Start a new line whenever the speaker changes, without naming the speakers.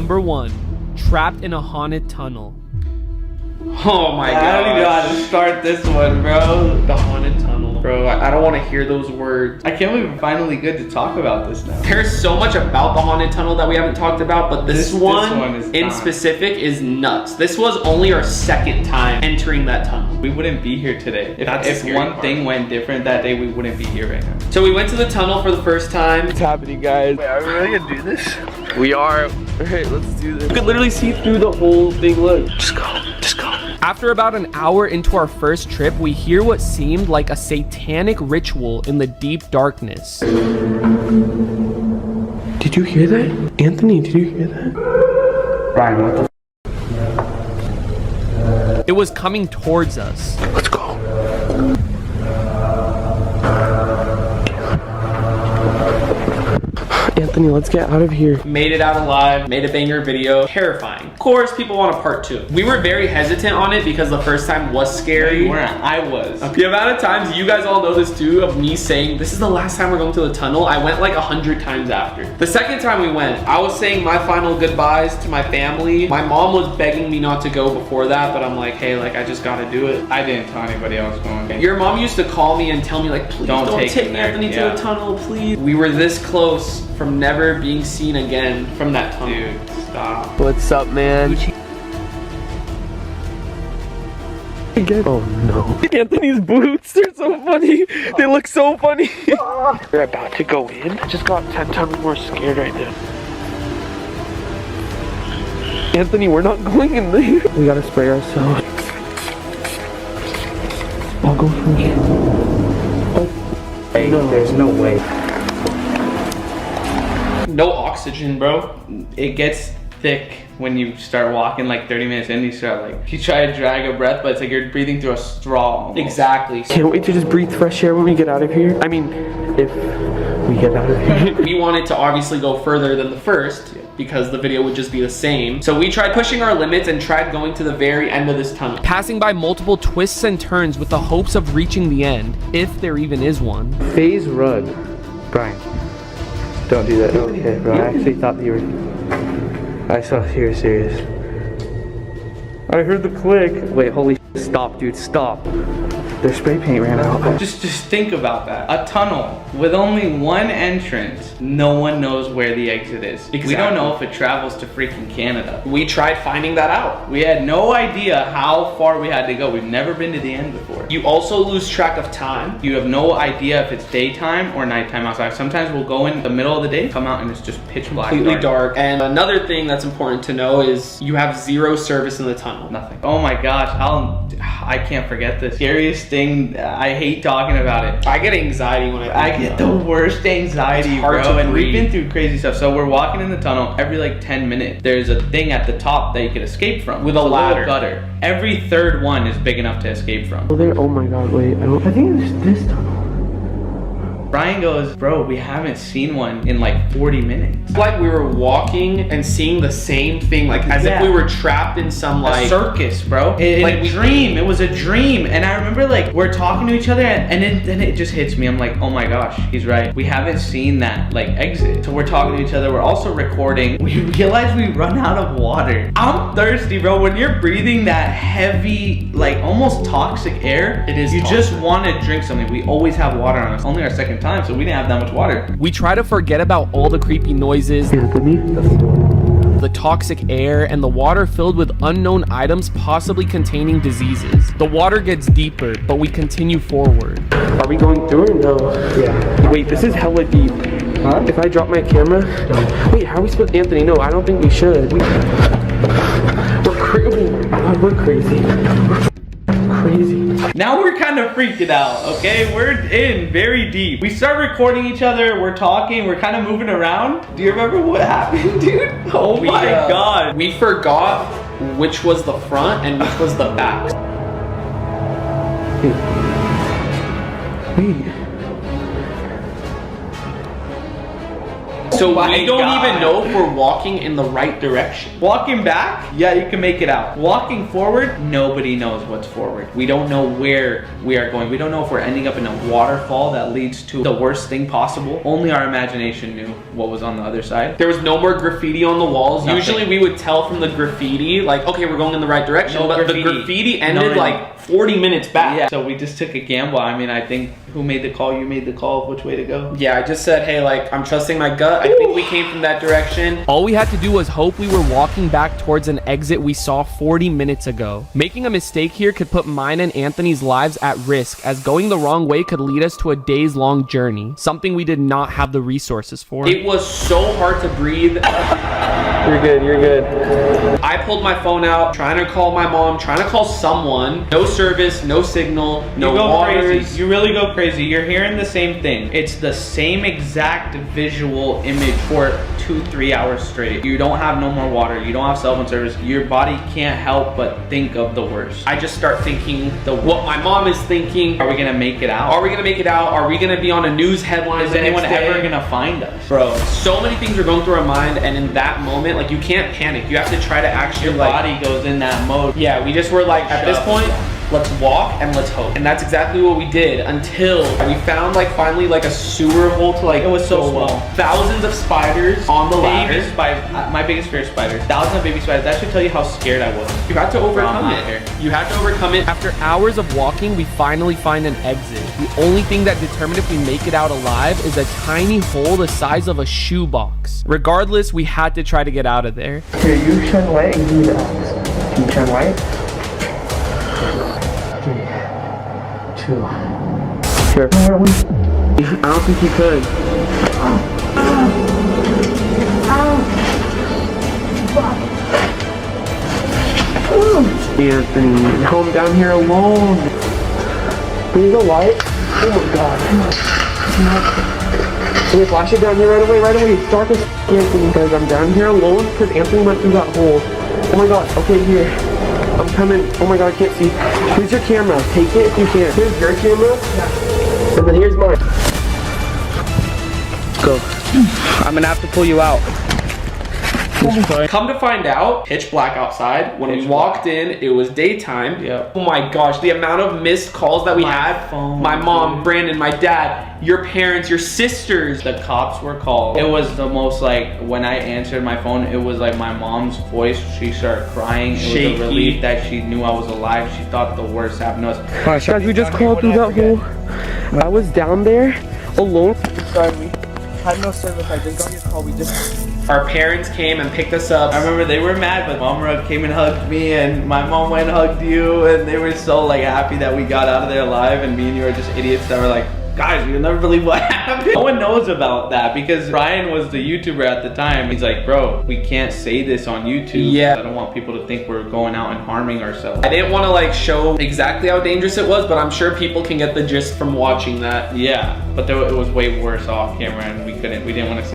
Number 1. Trapped in a haunted tunnel.
Oh my god.
I don't even know how to start this one, bro.
The haunted tunnel. Bro, I don't want to hear those words.
I can't believe we're finally good to talk about this now.
There's so much about the haunted tunnel that we haven't talked about, but this one
is
in specific is nuts. This was only our second time entering that tunnel.
We wouldn't be here today. If one thing went different that day, we wouldn't be here right now.
So we went to the tunnel for the first time.
What's happening, guys? Wait, are we really gonna do this? We are. Alright, let's do this. You could literally see through the whole thing. Look. Just go. Just go.
After about an hour into our first trip, we hear what seemed like a satanic ritual in the deep darkness.
Did you hear that? Anthony, did you hear that?
Brian, what the
It was coming towards us.
Let's go. Anthony, let's get out of here.
Made it out alive, made a banger video. Terrifying. Of course, people want a part 2. We were very hesitant on it because the first time was scary.
You weren't. I was.
The amount of times, you guys all know this too, of me saying, this is the last time we're going to the tunnel. I went like 100 times after. The second time we went, I was saying my final goodbyes to my family. My mom was begging me not to go before that, but I'm like, hey, like I just gotta do it.
I didn't tell anybody else going.
Your mom used to call me and tell me like, please don't take Anthony to the tunnel, please. We were this close from never being seen again from that tunnel.
Dude, stop.
What's up, man? Oh no. Anthony's boots, they're so funny. They look so funny. We're about to go in. I just got 10 times more scared right now. Anthony, we're not going in there. We gotta spray ourselves. I'll go first. Oh.
Hey, no. There's no way.
No oxygen, bro.
It gets thick when you start walking like 30 minutes in. You start like, you try to drag a breath, but it's like you're breathing through a straw almost.
Exactly.
Can't wait to just breathe fresh air when we get out of here. I mean, if we get out of here.
We wanted to obviously go further than the first because the video would just be the same. So we tried pushing our limits and tried going to the very end of this tunnel.
Passing by multiple twists and turns with the hopes of reaching the end, if there even is one.
Faze run. Brian, don't do that. Okay, bro. I actually thought you were. I saw you were serious. I heard the click. Wait, holy shit. Stop, dude. Stop. Their spray paint ran out.
Just think about that. A tunnel with only one entrance. No one knows where the exit is.
Exactly.
We don't know if it travels to freaking Canada.
We tried finding that out.
We had no idea how far we had to go. We've never been to the end before.
You also lose track of time.
You have no idea if it's daytime or nighttime outside. Sometimes we'll go in the middle of the day, come out, and it's just pitch black.
Completely dark. And another thing that's important to know is you have zero service in the tunnel.
Nothing. Oh my gosh, I can't forget this. Scariest thing, I hate talking about it.
I get anxiety when I
get the worst anxiety,
it's hard
bro.
to
And we've
breathe.
been through crazy stuff. So we're walking in the tunnel. Every like 10 minutes, there's a thing at the top that you can escape from.
With a ladder.
Gutter. Every third one is big enough to escape from.
Oh, there. Oh my god, wait. I think it's this tunnel.
Brian goes, bro, we haven't seen one in like 40 minutes.
It's like we were walking and seeing the same thing, like as if we were trapped in some like
a circus, bro. In
like
a dream. It was a dream. And I remember like we're talking to each other and then it just hits me. I'm like, oh my gosh, he's right. We haven't seen that like exit. So we're talking to each other. We're also recording. We realize we run out of water. I'm thirsty, bro. When you're breathing that heavy, like almost toxic air,
It is
you
toxic.
just want to drink something. We always have water on us. Only our second time, so we didn't have that much water.
We try to forget about all the creepy noises,
Anthony?
the toxic air, and the water filled with unknown items possibly containing diseases. The water gets deeper, but we continue forward.
Are we going through or no? Yeah. Wait, this is hella deep. Huh? If I drop my camera? No. Wait, how are we supposed to? Anthony, no, I don't think we should. We're crazy. Crazy.
Now we're kind of freaking out, okay? We're in very deep. We start recording each other, we're talking, we're kind of moving around. Do you remember what happened, dude? Oh my god.
We forgot which was the front and which was the back.
Wait.
So
my
we don't
God.
even know if we're walking in the right direction.
Walking back, yeah, you can make it out. Walking forward, nobody knows what's forward. We don't know where we are going. We don't know if we're ending up in a waterfall that leads to the worst thing possible. Only our imagination knew what was on the other side.
There was no more graffiti on the walls.
Nothing.
Usually we would tell from the graffiti, like, okay, we're going in the right direction.
No
but
graffiti.
the graffiti ended
No.
like 40 minutes back.
Yeah, so we just took a gamble. I mean, I think who made the call? You made the call of which way to go.
Yeah, I just said, hey, like, I'm trusting my gut. I think we came from that direction.
All we had to do was hope we were walking back towards an exit we saw 40 minutes ago. Making a mistake here could put mine and Anthony's lives at risk, as going the wrong way could lead us to a days-long journey, something we did not have the resources for.
It was so hard to breathe.
You're good, you're good.
I pulled my phone out, trying to call my mom, trying to call someone. No service, no signal, no
You go
waters.
crazy. You really go crazy. You're hearing the same thing. It's the same exact visual image for 2-3 hours straight. You don't have no more water. You don't have cell phone service. Your body can't help but think of the worst.
I just start thinking what my mom is thinking.
Are we gonna make it out?
Are we gonna make it out? Are we gonna be on a news headline?
Is
the
anyone
next day?
ever gonna find us?
Bro, so many things are going through our mind, and in that moment, like, you can't panic. You have to try to actually,
Your
like,
body goes in that mode.
yeah, we just were like, at this
Shove.
point, let's walk and let's hope. And that's exactly what we did until we found, like, finally, like, a sewer hole to, like,
It was so
go
small.
up. Thousands of spiders on the
Baby
ladder.
spiders. My biggest fear is spiders. Thousands of baby spiders. That should tell you how scared I was.
You had to overcome
From
it.
out here.
You had to overcome it.
After hours of walking, we finally find an exit. The only thing that determined if we make it out alive is a tiny hole the size of a shoebox. Regardless, we had to try to get out of there.
Here, you shine light and do that. Can you shine light? 3, 2. Here. I don't think you could. Anthony, now I'm down here alone. Please go light. Oh my god. Can we flash it down here right away, It's dark as Anthony, because I'm down here alone because Anthony went through that hole. Oh my god, okay, here. I'm coming. Oh my god, I can't see. Here's your camera. Take it if you can. Here's your camera. And then here's mine. Go. I'm gonna have to pull you out.
Come to find out, pitch black outside. When we walked in, it was daytime.
Yep.
Oh my gosh, the amount of missed calls that we
My
had.
phone,
My mom,
dude.
Brandon, my dad, your parents, your sisters.
The cops were called. It was the most, like, when I answered my phone, it was like my mom's voice. She started crying. It was
Shaky.
a relief that she knew I was alive. She thought the worst happened to us.
Guys, we just crawled through that hole. I was down there alone. Sorry, we had no service. I just got your call. We just...
Our parents came and picked us up.
I remember they were mad, but Mama came and hugged me, and my mom went and hugged you, and they were so, like, happy that we got out of there alive, and me and you were just idiots that were like, guys, you'll never believe what happened. No one knows about that because Ryan was the YouTuber at the time. He's like, bro, we can't say this on YouTube.
Yeah.
I don't want people to think we're going out and harming ourselves.
I didn't want to, like, show exactly how dangerous it was, but I'm sure people can get the gist from watching that.
Yeah, but it was way worse off camera, and we didn't want to